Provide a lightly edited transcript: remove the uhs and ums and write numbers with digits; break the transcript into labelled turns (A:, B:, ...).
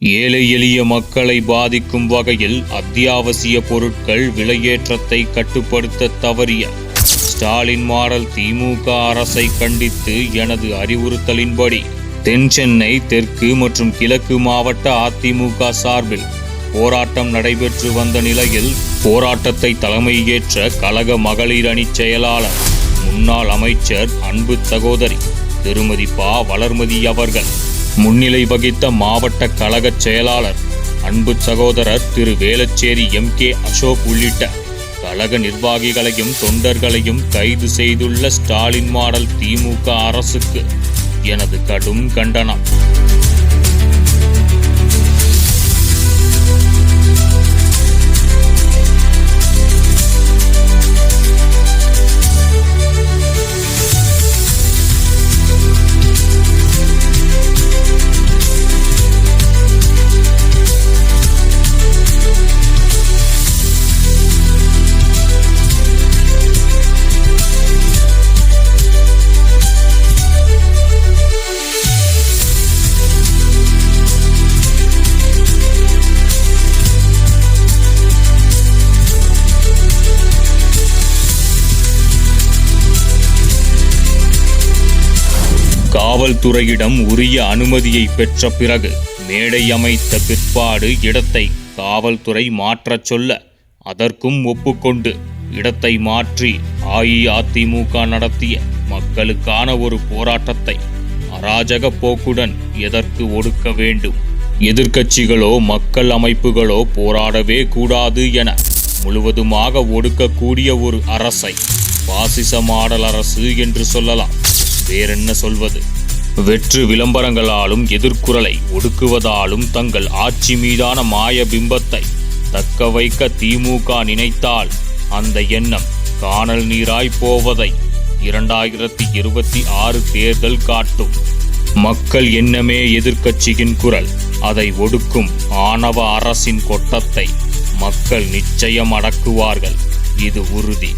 A: ஏழை எளிய மக்களை பாதிக்கும் வகையில் அத்தியாவசிய பொருட்கள் விலையேற்றத்தை கட்டுப்படுத்த தவறிய ஸ்டாலின் மாடல் திமுக அரசை கண்டித்து எனது அறிவுறுத்தலின்படி தென் சென்னை தெற்கு மற்றும் கிழக்கு மாவட்ட அதிமுக சார்பில் போராட்டம் நடைபெற்று வந்த நிலையில் போராட்டத்தை தலைமையேற்ற கழக மகளிர் அணி செயலாளர் முன்னாள் அமைச்சர் அன்பு சகோதரி திருமதி ப வளர்மதி அவர்கள் முன்னிலை வகித்த மாவட்ட கழக செயலாளர் அன்பு சகோதரர் திரு வேளச்சேரி MK அசோக் உள்ளிட்ட கழக நிர்வாகிகளையும் தொண்டர்களையும் கைது செய்துள்ள ஸ்டாலின் மாடல் திமுக அரசுக்கு எனது கடும் கண்டனம். காவல்துறையிடம் உரிய அனுமதியை பெற்ற பிறகு மேடை அமைத்த பிற்பாடு இடத்தை காவல்துறை மாற்றச் சொல்ல அதற்கும் ஒப்புக்கொண்டு இடத்தை மாற்றி அஇஅதிமுக நடத்திய மக்களுக்கான ஒரு போராட்டத்தை அராஜக போக்குடன் எதற்கு ஒடுக்க வேண்டும்? எதிர்க்கட்சிகளோ மக்கள் அமைப்புகளோ போராடவே கூடாது என முழுவதுமாக ஒடுக்கக்கூடிய ஒரு அரசை பாசிச மாடல் அரசு என்று சொல்லலாம். வேறென்ன சொல்வது? வெற்று விளம்பரங்களாலும் எதிர்குரலை ஒடுக்குவதாலும் தங்கள் ஆட்சி மீதான மாய பிம்பத்தை தக்க வைக்க திமுக நினைத்தால் அந்த எண்ணம் காணல் நீராய் போவதை 2026 தேர்தல் காட்டும். மக்கள் எண்ணமே எதிர்க்கட்சியின் குரல். அதை ஒடுக்கும் ஆணவ அரசின் கொட்டத்தை மக்கள் நிச்சயம் அடக்குவார்கள். இது உறுதி.